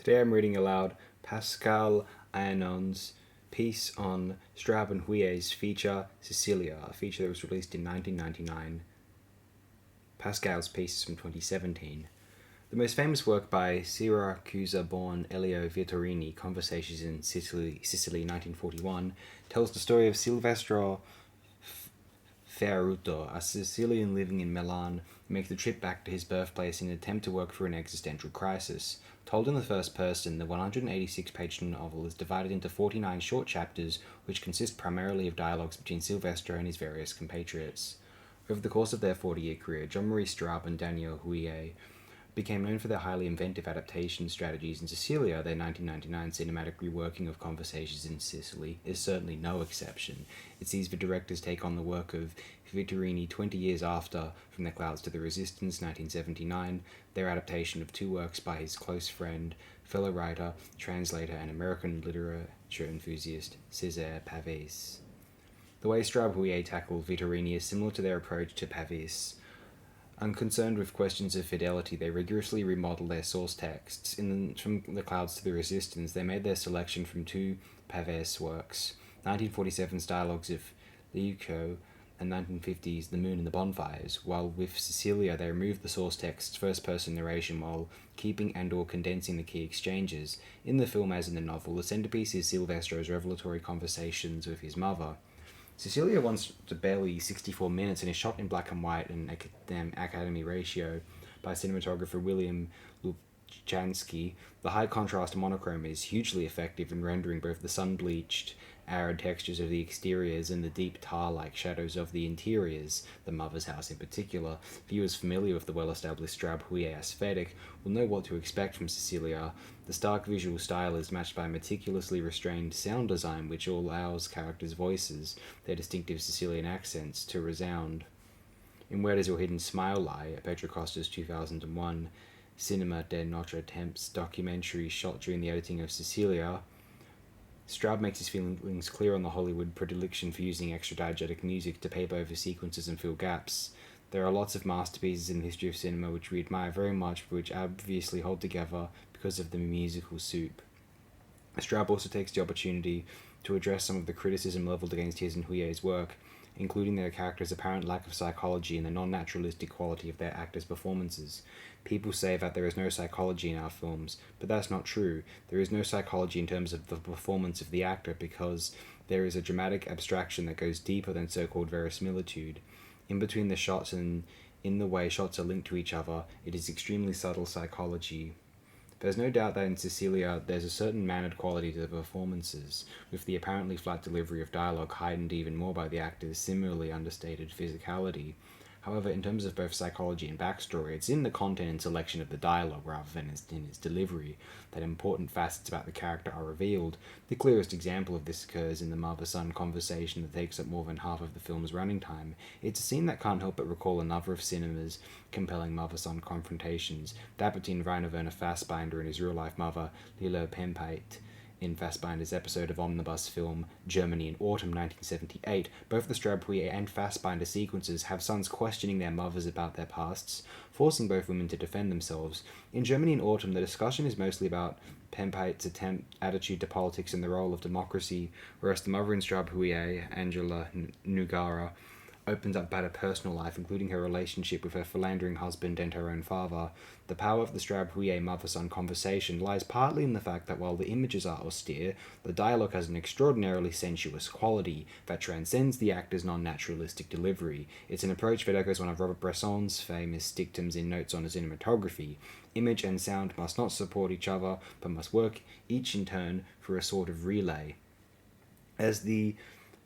Today I'm reading aloud Pascal Ayanon's piece on Straub and Huillet's feature Sicilia, a feature that was released in 1999. Pascal's piece is from 2017. The most famous work by Syracuse-born Elio Vittorini, Conversations in Sicily 1941, tells the story of Silvestro Ferruto, a Sicilian living in Milan, who makes the trip back to his birthplace in an attempt to work through an existential crisis. Told in the first person, the 186-page novel is divided into 49 short chapters, which consist primarily of dialogues between Silvestro and his various compatriots. Over the course of their 40-year career, Jean-Marie Straub and Danièle Huillet became known for their highly inventive adaptation strategies, and Sicilia, their 1999 cinematic reworking of Conversations in Sicily, is certainly no exception. It sees the director's take on the work of Vittorini 20 years after From the Clouds to the Resistance, 1979, their adaptation of two works by his close friend, fellow writer, translator, and American literature enthusiast César Pavese. The way Straub-Huillet tackle Vittorini is similar to their approach to Pavese. Unconcerned with questions of fidelity, they rigorously remodeled their source texts. From the Clouds to the Resistance, they made their selection from two Pavese works, 1947's Dialogues of Leuco and 1950's The Moon and the Bonfires, while with Sicilia they removed the source text's first-person narration while keeping and/or condensing the key exchanges. In the film, as in the novel, the centerpiece is Silvestro's revelatory conversations with his mother. Sicilia runs to barely 64 minutes and is shot in black and white and Academy ratio by cinematographer William Lubchansky. The high contrast monochrome is hugely effective in rendering both the sun-bleached, arid textures of the exteriors and the deep tar-like shadows of the interiors, the mother's house in particular. Viewers familiar with the well-established Straub-Huillet aesthetic will know what to expect from Sicilia. The stark visual style is matched by a meticulously restrained sound design which allows characters' voices, their distinctive Sicilian accents, to resound. In Where Does Your Hidden Smile Lie, Petra Costa's 2001 Cinema de Notre Temps documentary shot during the editing of Sicilia, Straub makes his feelings clear on the Hollywood predilection for using extra-diegetic music to paper over sequences and fill gaps. There are lots of masterpieces in the history of cinema which we admire very much, but which obviously hold together because of the musical soup. Straub also takes the opportunity to address some of the criticism levelled against his and Huillet's work, including their characters' apparent lack of psychology and the non-naturalistic quality of their actors' performances. People say that there is no psychology in our films, but that's not true. There is no psychology in terms of the performance of the actor because there is a dramatic abstraction that goes deeper than so-called verisimilitude. In between the shots and in the way shots are linked to each other, it is extremely subtle psychology. There's no doubt that in Sicilia there's a certain mannered quality to the performances, with the apparently flat delivery of dialogue heightened even more by the actor's similarly understated physicality. However, in terms of both psychology and backstory, it's in the content and selection of the dialogue rather than in its delivery that important facets about the character are revealed. The clearest example of this occurs in the mother-son conversation that takes up more than half of the film's running time. It's a scene that can't help but recall another of cinema's compelling mother-son confrontations, that between Rainer Werner Fassbinder and his real-life mother, Lila Pempeit, in Fassbinder's episode of omnibus film Germany in Autumn 1978. Both the Straub-Huillet and Fassbinder sequences have sons questioning their mothers about their pasts, forcing both women to defend themselves. In Germany in Autumn, the discussion is mostly about Pempeit's attitude to politics and the role of democracy, whereas the mother in Straub-Huillet, Angela Nugara, opens up about her personal life, including her relationship with her philandering husband and her own father. The power of the Straub-Huillet mother-son conversation lies partly in the fact that while the images are austere, the dialogue has an extraordinarily sensuous quality that transcends the actor's non-naturalistic delivery. It's an approach that echoes one of Robert Bresson's famous dictums in Notes on Cinematography. Image and sound must not support each other, but must work each in turn for a sort of relay. As the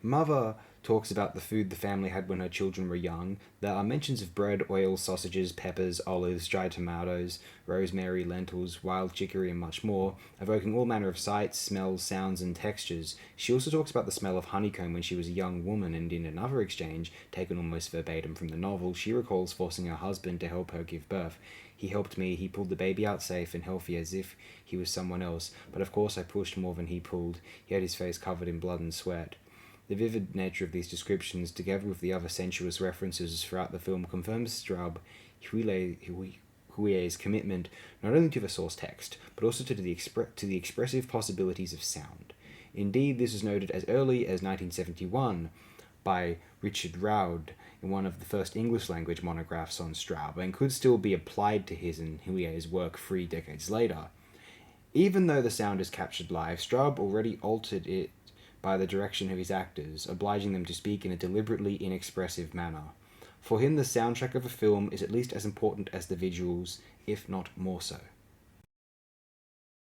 mother talks about the food the family had when her children were young, there are mentions of bread, oil, sausages, peppers, olives, dried tomatoes, rosemary, lentils, wild chicory, and much more, evoking all manner of sights, smells, sounds, and textures. She also talks about the smell of honeycomb when she was a young woman, and in another exchange, taken almost verbatim from the novel, she recalls forcing her husband to help her give birth. He helped me, he pulled the baby out safe and healthy as if he was someone else, but of course I pushed more than he pulled. He had his face covered in blood and sweat. The vivid nature of these descriptions, together with the other sensuous references throughout the film, confirms Straub-Huillet's Huillet's commitment not only to the source text, but also to the expressive possibilities of sound. Indeed, this was noted as early as 1971 by Richard Roud in one of the first English-language monographs on Straub, and could still be applied to his and Huillet's work 3 decades later. Even though the sound is captured live, Straub already altered it by the direction of his actors, obliging them to speak in a deliberately inexpressive manner. For him, the soundtrack of a film is at least as important as the visuals, if not more so.